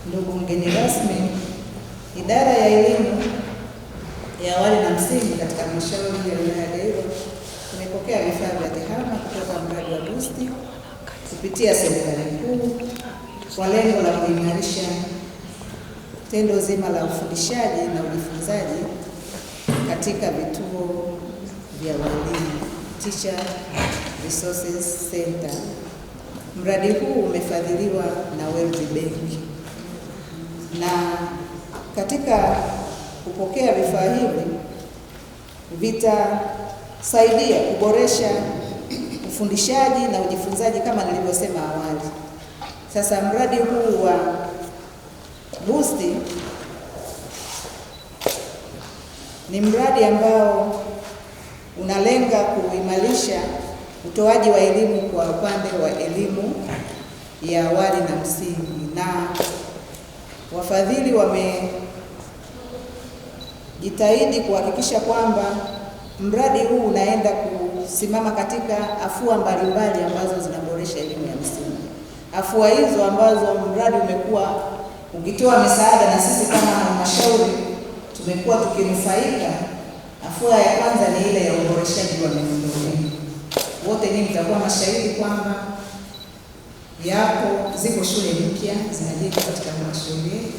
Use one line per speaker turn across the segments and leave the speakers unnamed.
Ndugu mgeni rasmi, idara ya elimu ya awali na msingi katika halmashauri ya wilaya ya Gairo tumepokea vifaa vya TEHAMA kutoka mradi wa BOOST kupitia serikali kuu kwa lengo la kuimarisha tendo zima la ufundishaji na ujifunzaji katika vituo vya walimu, Teacher Resources Center. Mradi huu umefadhiliwa na World Bank, na katika kupokea vifaa hivi vitasaidia kuboresha ufundishaji na ujifunzaji kama nilivyosema awali. Sasa mradi huu wa BOOST ni mradi ambao unalenga kuimarisha utoaji wa elimu kwa upande wa elimu ya awali na msingi, na wafadhili wamejitahidi kuhakikisha kwamba mradi huu unaenda kusimama katika afua mbalimbali ambazo zinaboresha elimu ya msingi. Afua hizo ambazo mradi umekuwa ukitoa misaada na sisi kama halmashauri tumekuwa tukinufaika. Afua ya kwanza ni ile ya uboreshaji wa miundombinu. Wote nyinyi mtakuwa mashahidi kwamba ziko shule mpya zinajengwa katika halmashauri yetu,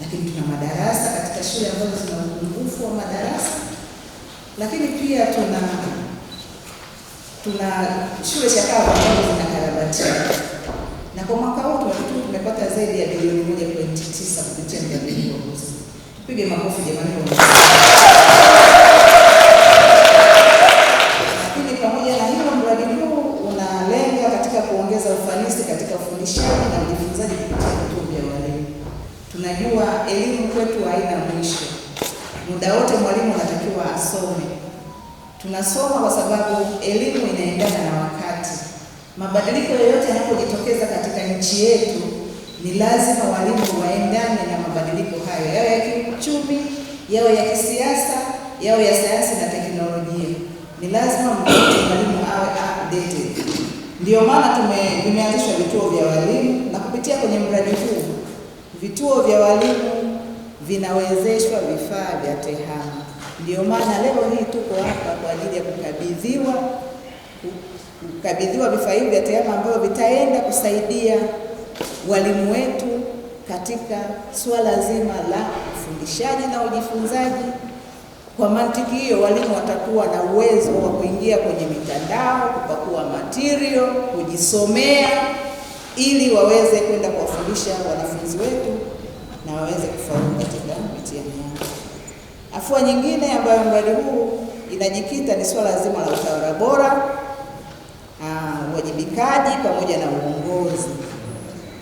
lakini tuna madarasa katika shule ambazo zina upungufu wa madarasa, lakini pia tuna shule shakavu ambazo zinakarabatiwa. Na kwa mwaka huu tumepata zaidi ya bilioni 1.9 kupitia mradi huu wa BOOST. Tupige makofi jamani. Lakini pamoja na hilo, mradi huu unalenga katika kuongeza ufanisi katika ufundishaji na ujifunzaji kupitia vituo vya walimu. Tunajua elimu kwetu haina mwisho. Muda wote mwalimu anatakiwa asome. Tunasoma kwa sababu elimu inaendana na wakati. Mabadiliko yoyote yanapojitokeza katika nchi yetu, ni lazima walimu waendane na mabadiliko hayo, yawe ya kiuchumi, yawe ya kisiasa, yawe ya sayansi na teknolojia. Ni lazima mwalimu awe updated. Ndio maana vimeanzishwa vituo vya walimu, na kupitia kwenye mradi huu vituo vya walimu vinawezeshwa vifaa vya TEHAMA. Ndio maana leo hii tuko hapa kwa ajili ya kukabidhiwa vifaa hivi vya TEHAMA ambavyo vitaenda kusaidia walimu wetu katika suala zima la ufundishaji na ujifunzaji. Kwa mantiki hiyo, walimu watakuwa na uwezo wa kuingia kwenye mitandao, kupakua material, kujisomea ili waweze kwenda kuwafundisha wanafunzi wetu na waweze kufaulu katika mitihani yao. Afua nyingine ambayo mradi huu inajikita ni swala zima la utawala bora, uwajibikaji pamoja na uongozi.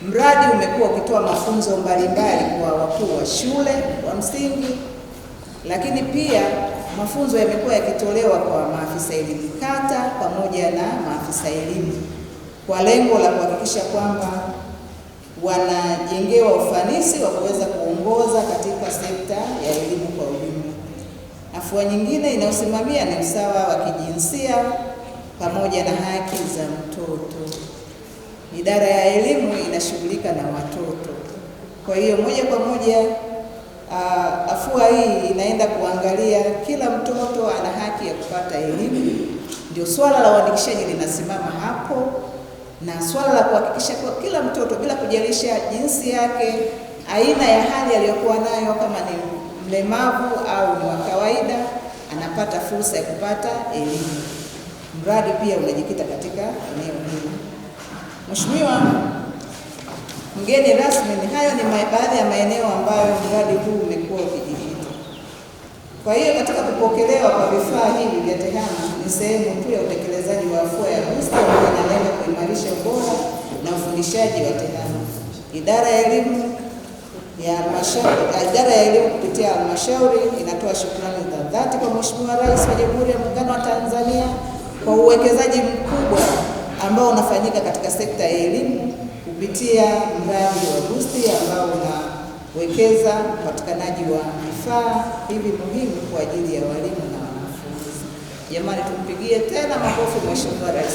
Mradi umekuwa ukitoa mafunzo mbalimbali kwa wakuu wa shule wa msingi, lakini pia mafunzo yamekuwa yakitolewa kwa maafisa elimu kata pamoja na maafisa elimu kwa lengo la kuhakikisha kwamba wanajengewa ufanisi wa kuweza kuongoza katika sekta ya elimu kwa ujumla. Afua nyingine inayosimamia ni usawa wa kijinsia pamoja na haki za mtoto. Idara ya elimu inashughulika na watoto. Kwa hiyo moja kwa moja afua hii inaenda kuangalia kila mtoto ana haki ya kupata elimu. Ndio swala la uandikishaji linasimama hapo, na swala la kuhakikisha kwa kila mtoto bila kujalisha jinsi yake, aina ya hali aliyokuwa nayo, kama ni mlemavu au ni wa kawaida, anapata fursa ya kupata elimu. Mradi pia unajikita katika eneo hili. Mheshimiwa mgeni rasmi, hayo ni baadhi ya maeneo ambayo mradi huu umekuwa ukijikita. Kwa hiyo katika kupokelewa kwa vifaa hivi vya TEHAMA ni sehemu tu ya utekelezaji wa afua ya BOOST ambayo inalenga kuimarisha ubora na ufundishaji wa TEHAMA. Idara ya elimu kupitia halmashauri inatoa shukrani za dhati kwa Mheshimiwa Rais wa Jamhuri ya Muungano wa Tanzania kwa uwekezaji mkubwa ambao unafanyika katika sekta ya elimu kupitia mradi wa BOOST ambao unawekeza upatikanaji wa vifaa hivi muhimu kwa ajili ya walimu na wanafunzi. Jamani, tumpigie tena makofi Mheshimiwa Rais.